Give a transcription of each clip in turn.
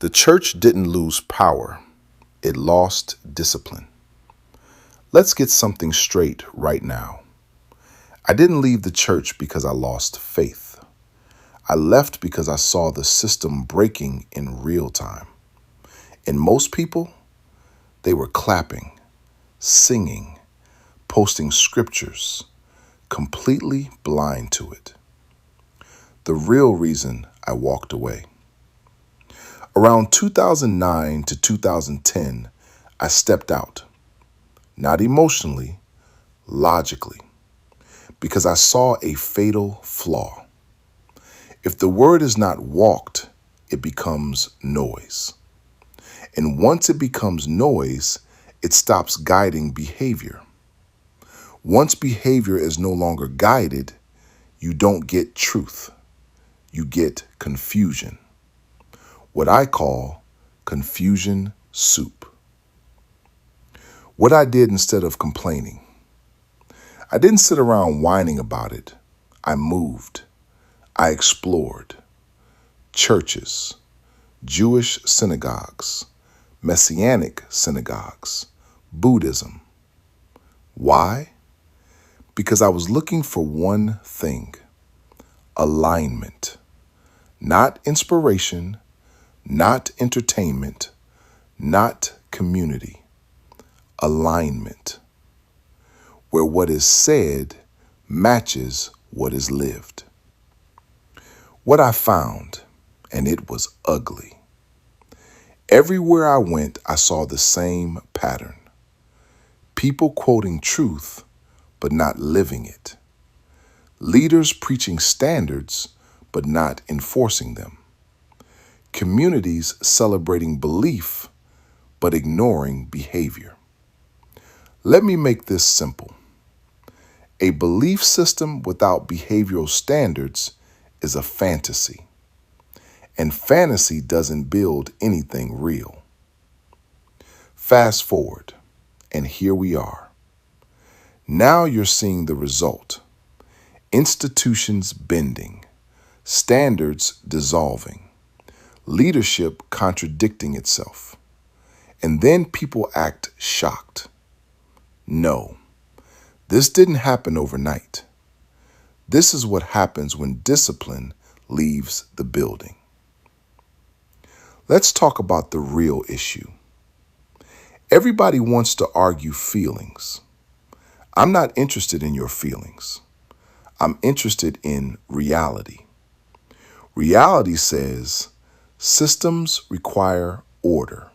The church didn't lose power, it lost discipline. Let's get something straight right now. I didn't leave the church because I lost faith. I left because I saw the system breaking in real time. And most people, they were clapping, singing, posting scriptures, completely blind to it. The real reason I walked away. Around 2009 to 2010, I stepped out. Not emotionally, logically, because I saw a fatal flaw. If the word is not walked, it becomes noise. And once it becomes noise, it stops guiding behavior. Once behavior is no longer guided, you don't get truth. You get confusion. What I call confusion soup. What I did instead of complaining. I didn't sit around whining about it. I moved. I explored. Churches, Jewish synagogues, Messianic synagogues, Buddhism. Why? Because I was looking for one thing: alignment. Not inspiration, not entertainment, not community. Alignment, where what is said matches what is lived. What I found, and it was ugly. Everywhere I went, I saw the same pattern. People quoting truth, but not living it. Leaders preaching standards, but not enforcing them. Communities celebrating belief, but ignoring behavior. Let me make this simple. A belief system without behavioral standards is a fantasy. And fantasy doesn't build anything real. Fast forward, and here we are. Now you're seeing the result. Institutions bending, standards dissolving, leadership contradicting itself. And then people act shocked. No, this didn't happen overnight. This is what happens when discipline leaves the building. Let's talk about the real issue. Everybody wants to argue feelings. I'm not interested in your feelings. I'm interested in reality. Reality says systems require order.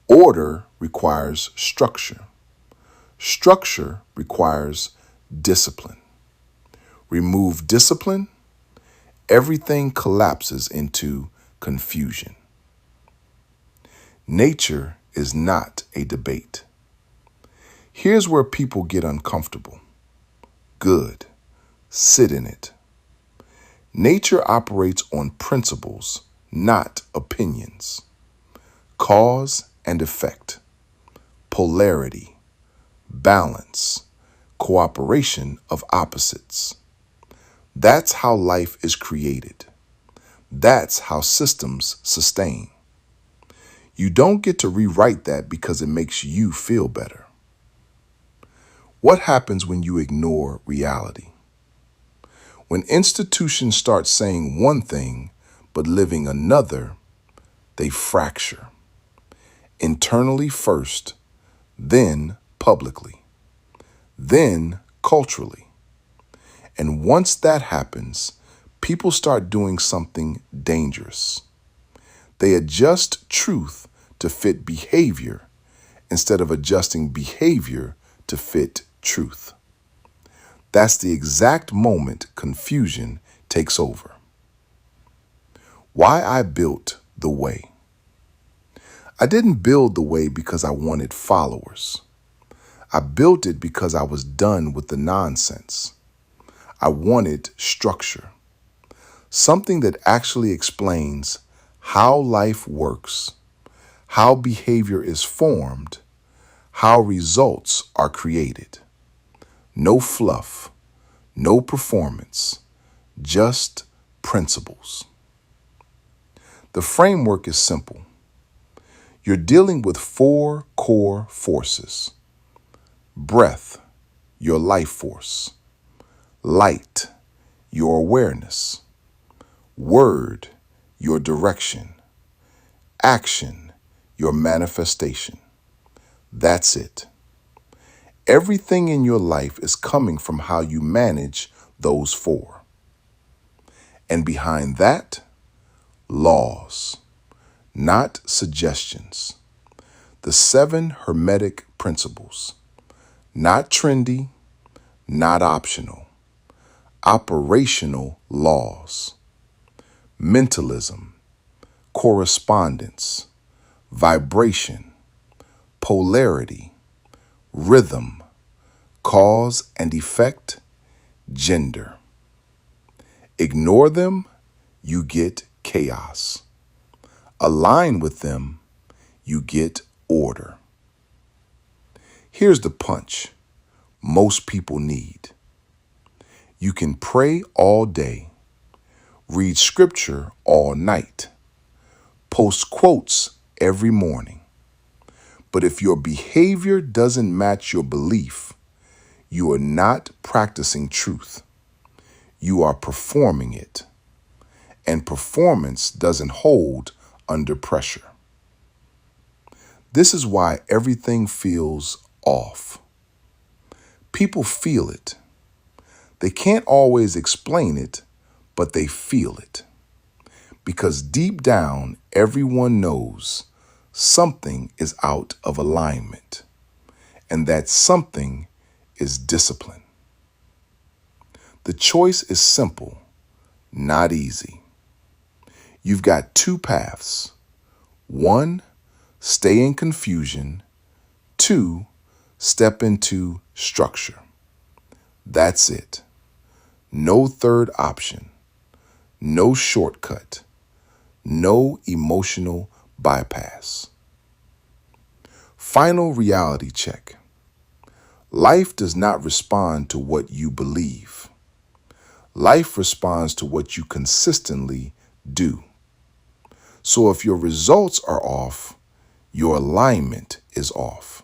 Order requires structure. Structure requires discipline. Remove discipline, everything collapses into confusion. Nature is not a debate. Here's where people get uncomfortable. Good. Sit in it. Nature operates on principles, not opinions. Cause and effect. Polarity. Balance, cooperation of opposites. That's how life is created. That's how systems sustain. You don't get to rewrite that because it makes you feel better. What happens when you ignore reality? When institutions start saying one thing but living another, they fracture. Internally first, then publicly, then culturally. And once that happens, people start doing something dangerous. They adjust truth to fit behavior instead of adjusting behavior to fit truth. That's the exact moment confusion takes over. Why I built the way. I didn't build the way because I wanted followers. I built it because I was done with the nonsense. I wanted structure. Something that actually explains how life works, how behavior is formed, how results are created. No fluff, no performance, just principles. The framework is simple. You're dealing with 4 core forces: breath, your life force; light, your awareness; word, your direction; action, your manifestation. That's it. Everything in your life is coming from how you manage those 4. And behind that, laws, not suggestions. The 7 Hermetic principles. Not trendy, not optional. Operational laws. Mentalism, correspondence, vibration, polarity, rhythm, cause and effect, gender. Ignore them, you get chaos. Align with them, you get order. Here's the punch most people need. You can pray all day, read scripture all night, post quotes every morning. But if your behavior doesn't match your belief, you are not practicing truth. You are performing it. And performance doesn't hold under pressure. This is why everything feels off. People feel it. They can't always explain it, but they feel it. Because deep down, everyone knows something is out of alignment, and that something is discipline. The choice is simple, not easy. You've got 2 paths. 1, stay in confusion. 2, step into structure. That's it. No third option. No shortcut. No emotional bypass. Final reality check. Life does not respond to what you believe. Life responds to what you consistently do. So if your results are off, your alignment is off.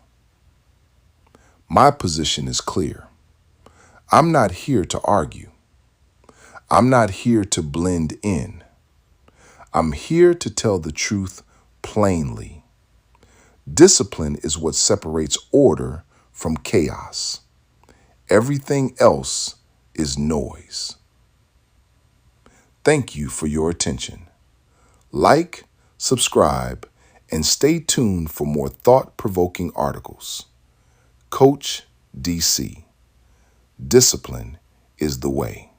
My position is clear. I'm not here to argue. I'm not here to blend in. I'm here to tell the truth plainly. Discipline is what separates order from chaos. Everything else is noise. Thank you for your attention. Like, subscribe, and stay tuned for more thought-provoking articles. Coach DC. Discipline is the way.